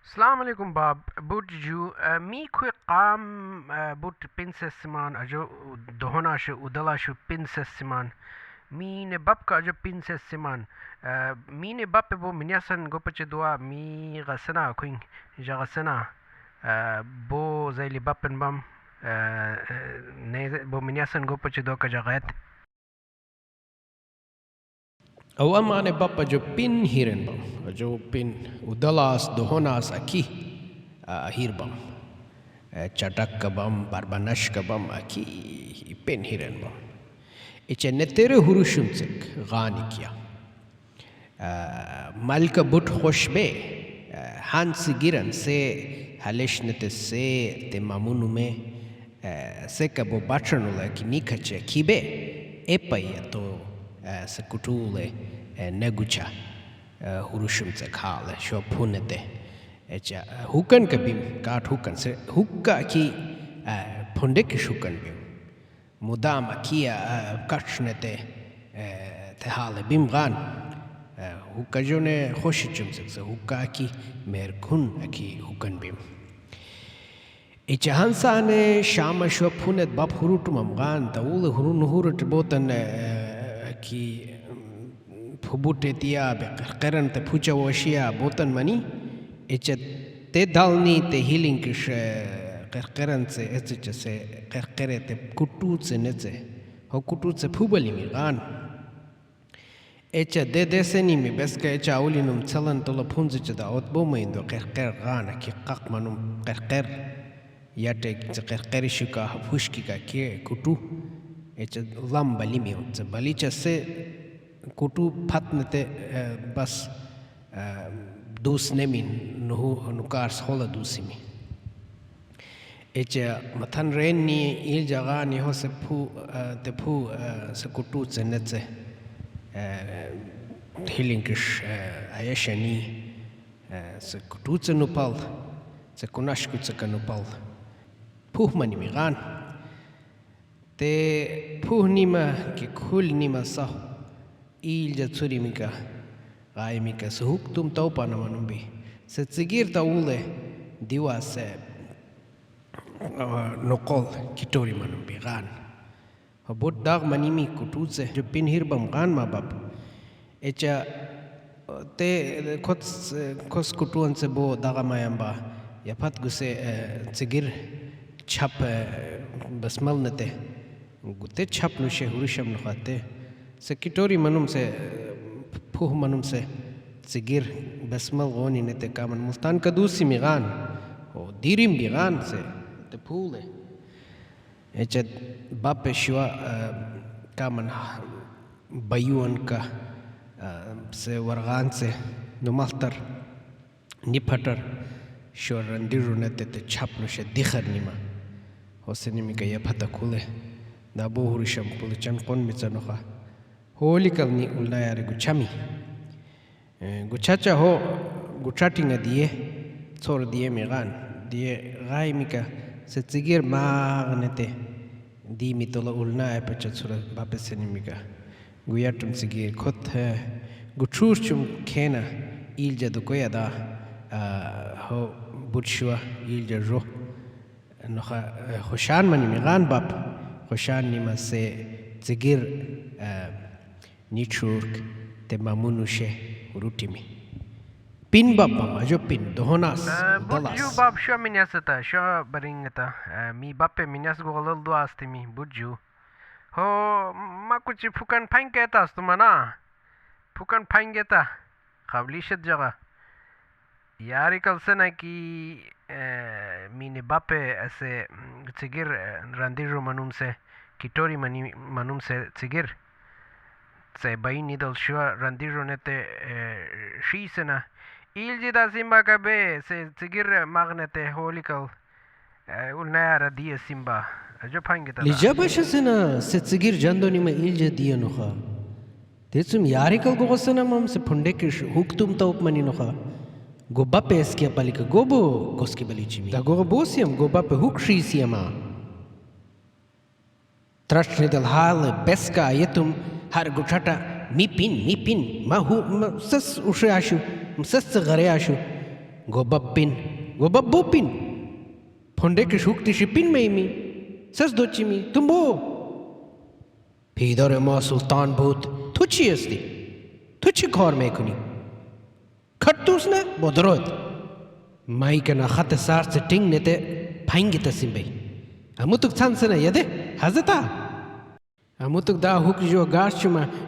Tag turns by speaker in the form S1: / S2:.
S1: السلام عليكم باب بوتجو ميكو قام بوت بنسس سمان أجو دهوناش ودلاش بنسس سمان مين بابك أجو بنسس سمان مين باب بو منياسن غوبتش دوا مي غسنا كوين جا غسنا بو زي اللي بابن بام بو منياسن غوبتش دوا كجاغات
S2: أو أما أنا بابا جو بين هيرن بام جو بين ودلاس دهوناس أكي هير بام چٹک بام بربنش بام أكي بين هيرن بام إيش نتره هروشمسك غاني كيا مالك بوت خوش به هانس گیرن سه هلش نت سه تمامونو مه سه کبو بچنو لکی نیکچه کیبه اپای تو سکوتوله نگوچا هروشم زکاله شو پونته اچا هوکن کبیم کات هوکن سه هوکا کی پوندک شوکن بیم مدام کیا کچنته تهاله بیم غان هوکا جونه خوشی چمسه هوکا کی مرکون اکی هوکن بیم اچا هنسانه شام شو پونت باب هروتم غان تاول هرون هورت بوتن کی فبوته تیا بقرن ته پوچا وشیا بوتن منی اچ ته دالنی ته هیلینکش قرقرن سے اچ سے قرقره ته کټوت سے نڅه هو کټوت سے فوبلی می غان اچ د سنی می بس که اچ اولینم څلن تل پونځ چ دا اوت بو میندو قرقر غان کی قق منم قرقر یاټه قرقر شکا فوشکی کا کی کټو اچ لامبا لیمیو څ بلی چ سے کټو پاتنته بس دوس نمین نو کارس هولا دوسیمی اچ متن رینی ایل جغانی هو سپو تپو سکوټو څ نڅه هیلینکش ایشنی سکوټو څ نو پال څ کناشکو څ کنو پال پوه منی میغان ته پوه نیمه کی کول نیمه صح ایل جا څوری میکا غای میکا سهوک تم تو پانا منم بی ستسگیر تاوله دیوا سے نقول کیتوری منم بی غان بود داغ منی می کتوز سے جو پین هیر بم غان ما باب اچا ته کس کتوان سے بو داغ مایم با یا پت گسه سگیر چپ بسمل نته گوته چپ نوشه هروشم نخواته سکیتوری منم سے پوه منم سے سگیر بسمل غونی نته کامن ملتان کدوسی میغان او دیریم بیغان سے ته پوله اچا باپ شوا کامن بیوان کا سے ورغان سے نمالتر نپھٹر شو رندیرو نته ته چھپ نوشه دیخر نیما حسنی میگه یا پتا کوله دا بو هروشم پول چن قون میچنوخا هولی کلنی اولنا یاره گوچامی گوچاچا هو گوچاتینگا دیه چور دیه میغان دیه غای میکا ستسگیر ماغنته دی میتولا اولنا ای پچا چورا باپ سنی میکا گویاتم سگیر کت گوچورچم کینا ایل جا دو کویا دا هو بودشوا ایل جا رو نخا خوشان منی میغان باپ خوشان نیما سه سگیر نیچورک تمامونوشه روتیمی پین بابا اجو پین دهوناس
S1: بوتجو باب شو منياستا شو برينغتا مي بابي منياس غولل دو استمي بوتجو هو ما كنت فكان بانكيتا استمانا فكان بانكيتا قبليشت جغا ياري كل سنة كي ميني بابي اسه تسجير رانديرو منوم سه كيتوري منوم سه تسجير سه باين نيدل شو رانديرو نته شي سنة إلجي دا سيمبا كبه سه تسجير مغنته هوليكل ulnaya dia simba ajo pangita
S2: لجابش سنا ستسگیر جندونی ما ایلجا دیا نخا تیسم یاری کل گوسنا مم سے پھنڈکش حکتم توپ منی نخا گوبا پیس کیا پالیکا گوبو گوسکی بلی چیمی دا گوگا بوسیم گوبا پہ حک شیسیما ترشنی دل حال بسکا یتم هر گوچاٹا می پین ما هو سس اوشی آشو سس غری Ashu Gobabupin. Pondek shukti shipin meimi. Sas dochimi. Tumbo. Pidore ma sultan bhut. Tuchi asti. Tuchi khor mekuni. Khattusna bodrod. Maikana khat sar se ting nete phaingita simbe. Amutuk chansana yade hazata. Amutuk da huk jo gashuma